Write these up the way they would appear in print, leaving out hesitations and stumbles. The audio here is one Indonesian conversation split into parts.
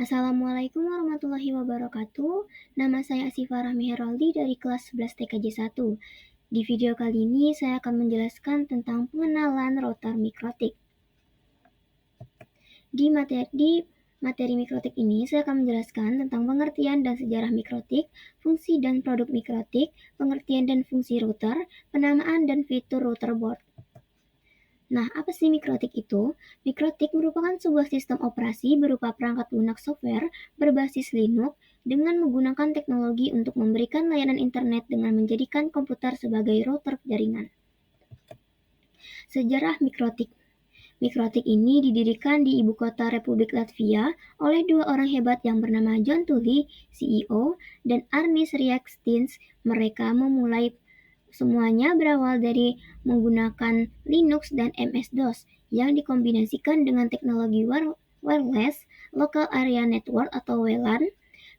Assalamualaikum warahmatullahi wabarakatuh. Nama saya Asifa Rahmi Heraldi dari kelas 11 TKJ 1. Di video kali ini saya akan menjelaskan tentang pengenalan router mikrotik. Di materi mikrotik ini saya akan menjelaskan tentang pengertian dan sejarah mikrotik, fungsi dan produk mikrotik, pengertian dan fungsi router, penamaan dan fitur router board. Nah, apa sih mikrotik itu? Mikrotik merupakan sebuah sistem operasi berupa perangkat lunak software berbasis Linux dengan menggunakan teknologi untuk memberikan layanan internet dengan menjadikan komputer sebagai router jaringan. Sejarah mikrotik. Mikrotik ini didirikan di ibu kota Republik Latvia oleh dua orang hebat yang bernama John Tully, CEO, dan Arnis Riekstins. Mereka memulai semuanya berawal dari menggunakan Linux dan MS-DOS yang dikombinasikan dengan teknologi wireless Local Area Network atau WLAN.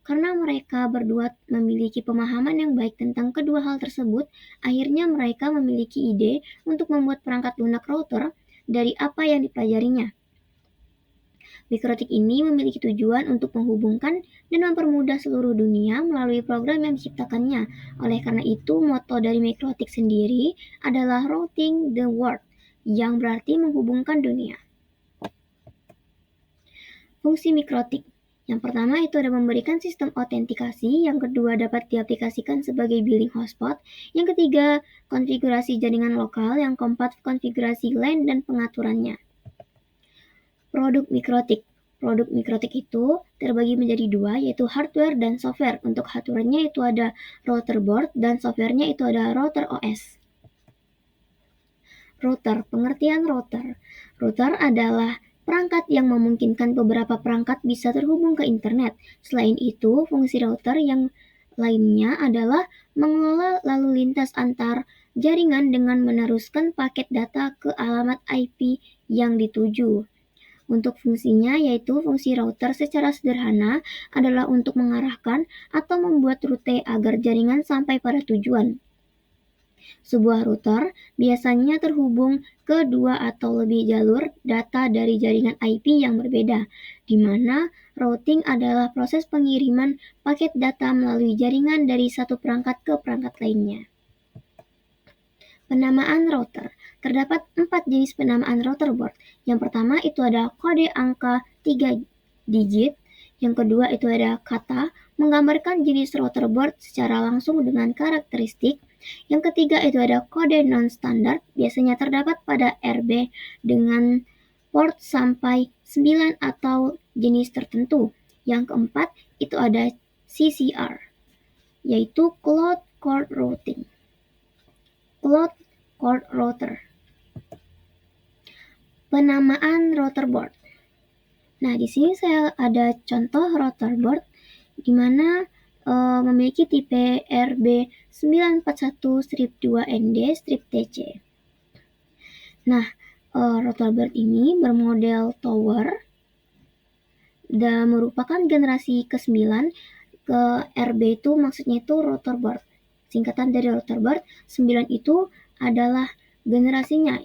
Karena mereka berdua memiliki pemahaman yang baik tentang kedua hal tersebut, akhirnya mereka memiliki ide untuk membuat perangkat lunak router dari apa yang dipelajarinya. Mikrotik ini memiliki tujuan untuk menghubungkan dan mempermudah seluruh dunia melalui program yang diciptakannya. Oleh karena itu, moto dari mikrotik sendiri adalah Routing the World, yang berarti menghubungkan dunia. Fungsi mikrotik. Yang pertama itu ada memberikan sistem autentikasi, yang kedua dapat diaplikasikan sebagai billing hotspot, yang ketiga konfigurasi jaringan lokal, yang keempat konfigurasi LAN dan pengaturannya. Produk mikrotik. Produk mikrotik itu terbagi menjadi dua, yaitu hardware dan software. Untuk hardware-nya itu ada router board dan software-nya itu ada router OS. Router, pengertian router. Router adalah perangkat yang memungkinkan beberapa perangkat bisa terhubung ke internet. Selain itu, fungsi router yang lainnya adalah mengelola lalu lintas antar jaringan dengan meneruskan paket data ke alamat IP yang dituju. Untuk fungsinya, yaitu fungsi router secara sederhana adalah untuk mengarahkan atau membuat rute agar jaringan sampai pada tujuan. Sebuah router biasanya terhubung ke dua atau lebih jalur data dari jaringan IP yang berbeda, di mana routing adalah proses pengiriman paket data melalui jaringan dari satu perangkat ke perangkat lainnya. Penamaan router. Terdapat 4 jenis penamaan router board. Yang pertama itu ada kode angka 3 digit. Yang kedua itu ada kata, menggambarkan jenis router board secara langsung dengan karakteristik. Yang ketiga itu ada kode non-standard, biasanya terdapat pada RB dengan port sampai 9 atau jenis tertentu. Yang keempat itu ada CCR, yaitu Cloud Core Routing. Cloud Core Router. Penamaan router board. Nah, di sini saya ada contoh router board di mana memiliki tipe RB941-2ND-TC. Nah, router board ini bermodel tower dan merupakan generasi ke-9. Ke RB itu maksudnya itu router board. Singkatan dari router board, 9 itu adalah generasinya.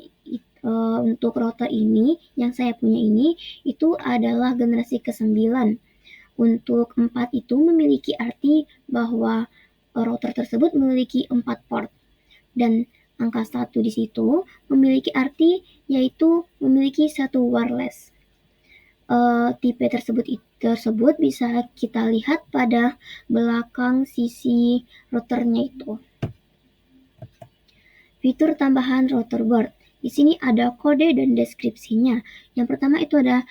Untuk router ini yang saya punya ini itu adalah generasi ke-9. Untuk 4 itu memiliki arti bahwa router tersebut memiliki 4 port, dan angka 1 di situ memiliki arti yaitu memiliki satu wireless. Tipe tersebut bisa kita lihat pada belakang sisi routernya itu. Fitur tambahan router board. Di sini ada kode dan deskripsinya. Yang pertama itu ada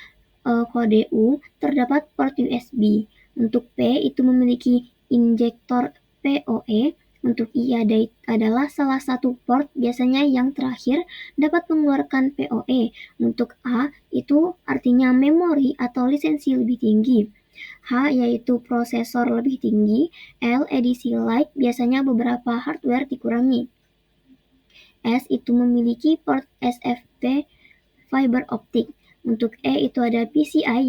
kode U, terdapat port USB. Untuk P itu memiliki injektor PoE. Untuk I adalah salah satu port, biasanya yang terakhir dapat mengeluarkan PoE. Untuk A itu artinya memori atau lisensi lebih tinggi. H yaitu prosesor lebih tinggi. L edisi light, biasanya beberapa hardware dikurangi. S itu memiliki port SFP fiber optic. Untuk E itu ada PCI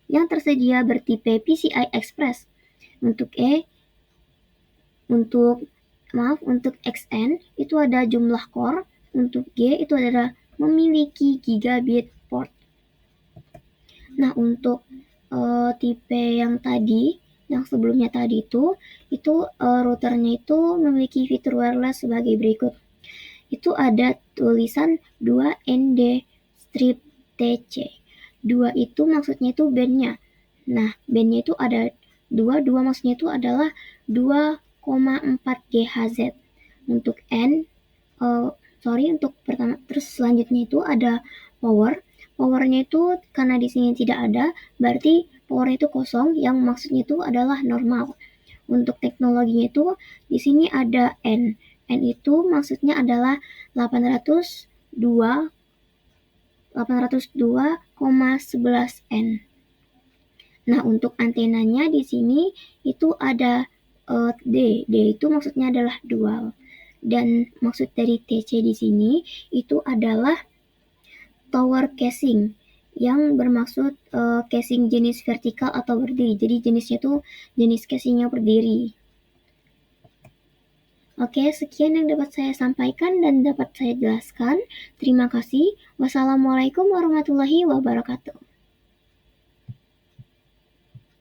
yang tersedia bertipe PCI Express. Untuk XN itu ada jumlah core. Untuk G itu adalah memiliki gigabit port. Nah, untuk tipe yang tadi, yang sebelumnya tadi itu routernya itu memiliki fitur wireless sebagai berikut. Itu ada tulisan 2ND strip TC. 2 itu maksudnya itu bandnya. Nah, bandnya itu ada 2 maksudnya itu adalah 2,4 GHz. Untuk N, untuk pertama, terus selanjutnya itu ada power. Powernya itu karena di sini tidak ada, berarti powernya itu kosong, yang maksudnya itu adalah normal. Untuk teknologinya itu di sini ada N. N itu maksudnya adalah 802,11 N. Nah, untuk antenanya di sini itu ada D. D itu maksudnya adalah dual. Dan maksud dari TC di sini itu adalah tower casing yang bermaksud casing jenis vertikal atau berdiri. Jadi jenisnya itu jenis casingnya berdiri. Oke, sekian yang dapat saya sampaikan dan dapat saya jelaskan. Terima kasih. Wassalamualaikum warahmatullahi wabarakatuh.